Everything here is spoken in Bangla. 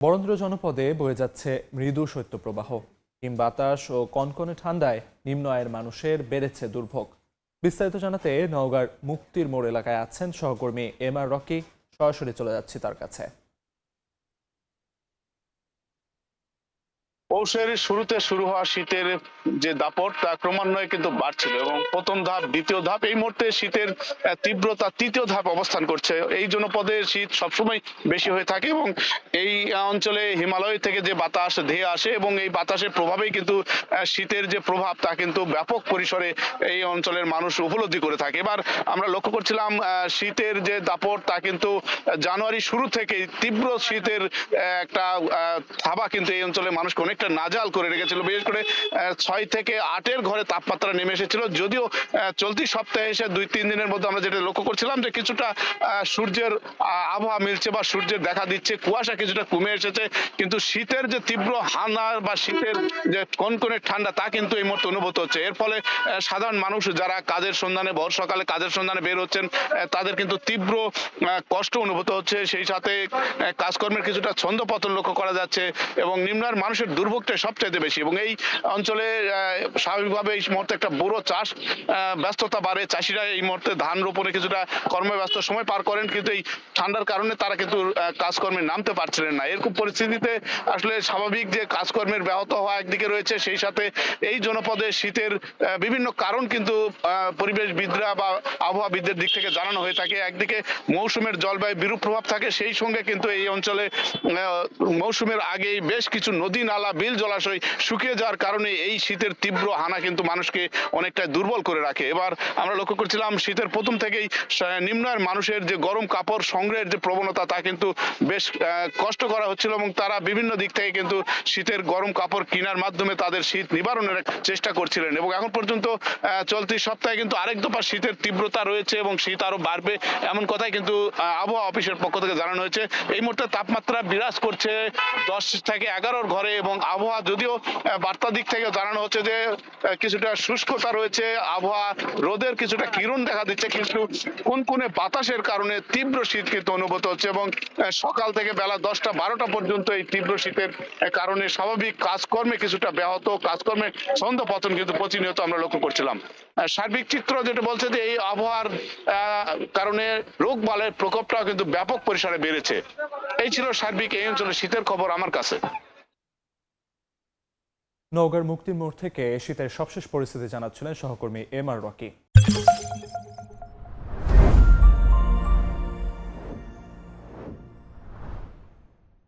বরেন্দ্র জনপদে বয়ে যাচ্ছে মৃদু শৈত্যপ্রবাহ। হিম বাতাস ও কনকনে ঠান্ডায় নিম্ন আয়ের মানুষের বেড়েছে দুর্ভোগ। বিস্তারিত জানাতে নওগাঁর মুক্তির মোড় এলাকায় আছেন সহকর্মী এম আর রকি। সরাসরি চলে যাচ্ছি তার কাছে। পৌষের শুরুতে শুরু হওয়া শীতের যে দাপট তা ক্রমান্বয়ে কিন্তু বাড়ছিল এবং প্রথম ধাপ দ্বিতীয় ধাপ এই মুহূর্তে শীতের তীব্রতা তৃতীয় ধাপ অবস্থান করছে। এই জনপদে শীত সবসময় বেশি হয়ে থাকে এবং এই অঞ্চলে হিমালয় থেকে যে বাতাস ধেয়ে আসে এবং এই বাতাসের প্রভাবেই কিন্তু শীতের যে প্রভাব তা কিন্তু ব্যাপক পরিসরে এই অঞ্চলের মানুষ উপলব্ধি করে থাকে। এবার আমরা লক্ষ্য করছিলাম শীতের যে দাপট তা কিন্তু জানুয়ারি শুরু থেকেই তীব্র শীতের একটা থাবা কিন্তু এই অঞ্চলের মানুষকে অনেকটা নাজাল করে রেখেছিল। বিশেষ করে 6 থেকে 8-এর ঘরে তাপমাত্রা নেমে এসেছিল। যদিও চলতি সপ্তাহে এসে 2-3 দিনের মধ্যে আমরা যেটা লক্ষ্য করছিলাম যে কিছুটা সূর্যের আবহাওয়া মিলছে বা সূর্যের দেখা দিচ্ছে, কুয়াশা কিছুটা কমে এসেছে, কিন্তু শীতের যে তীব্র হানা বা শীতের যে কনকনে ঠান্ডা তা কিন্তু এই মুহূর্তে অনুভূত হচ্ছে। এর ফলে সাধারণ মানুষ যারা কাজের সন্ধানে ভোর সকালে কাজের সন্ধানে বের হচ্ছেন তাদের কিন্তু তীব্র কষ্ট অনুভূত হচ্ছে। সেই সাথে কাজকর্মের কিছুটা ছন্দপতন লক্ষ্য করা যাচ্ছে এবং নিম্নার মানুষের দুর্ভোগটা সবচাইতে বেশি। এবং এই অঞ্চলে স্বাভাবিকভাবে এই মুহূর্তে একটা বুড়ো চাষ ব্যস্ততা বাড়ে। চাষিরা এই মুহূর্তে ধান রোপণে কিছুটা কর্মব্যস্ত সময় পার করেন, কিন্তু এই ঠান্ডার কারণে তারা কিন্তু কাজকর্মে নামতে পারছিলেন না। এরকম পরিস্থিতিতে আসলে স্বাভাবিক যে কাজকর্মের ব্যাহত হওয়া একদিকে রয়েছে, সেই সাথে এই জনপদে শীতের বিভিন্ন কারণ কিন্তু পরিবেশবিদরা বা আবহাওয়াবিদদের দিক থেকে জানানো হয়ে থাকে। একদিকে মৌসুমের জলবায়ু বিরূপ প্রভাব থাকে, সেই সঙ্গে কিন্তু এই অঞ্চলে মৌসুমের আগেই বেশ কিছু নদী নালা বিল জলাশয় শুকিয়ে যাওয়ার কারণে এই শীতের তীব্র হানা কিন্তু মানুষকে অনেকটা দুর্বল করে রাখে। এবার আমরা লক্ষ্য করছিলাম শীতের প্রথম থেকেই নিম্ন আয়ের মানুষের যে গরম কাপড় সংগ্রহের যে প্রবণতা তা কিন্তু বেশ কষ্ট করা হচ্ছিল এবং তারা বিভিন্ন দিক থেকে কিন্তু শীতের গরম কাপড় কেনার মাধ্যমে তাদের শীত নিবারণের চেষ্টা করছিলেন। এবং এখন পর্যন্ত চলতি সপ্তাহে কিন্তু আরেক দফা শীতের তীব্রতা রয়েছে এবং শীত আরো বাড়বে এমন কথাই কিন্তু আবহাওয়া অফিসের পক্ষ থেকে জানানো হয়েছে। এই মুহূর্তে তাপমাত্রা বিরাজ করছে 10 থেকে 11-র ঘরে এবং আবহাওয়া যদিও বার্তা দিক থেকে জানানো হচ্ছে যে কিছুটা শুষ্কতা রয়েছে, আবহাওয়া রোদের কিছুটা কিরণ দেখা দিচ্ছে, কিন্তু কোন বাতাসের কারণে তীব্র শীত কিন্তু অনুভূত হচ্ছে এবং সকাল থেকে বেলা 10টা-12টা পর্যন্ত এই তীব্র শীতের কারণে স্বাভাবিক কাজকর্মে কিছুটা ব্যাহত, কাজকর্মে ছন্দপতন কিন্তু প্রতিনিয়ত আমরা লক্ষ্য করছিলাম। সার্বিক চিত্র যেটা বলছে যে এই আবহাওয়ার কারণে রোগ বালের প্রকোপটাও কিন্তু ব্যাপক পরিসরে বেড়েছে। এই ছিল সার্বিক এই অঞ্চলে শীতের খবর আমার কাছে। নওগাঁর মুক্তির মোড় থেকে শীতের সবশেষ পরিস্থিতি জানাচ্ছিলেন সহকর্মী এম আর রকি।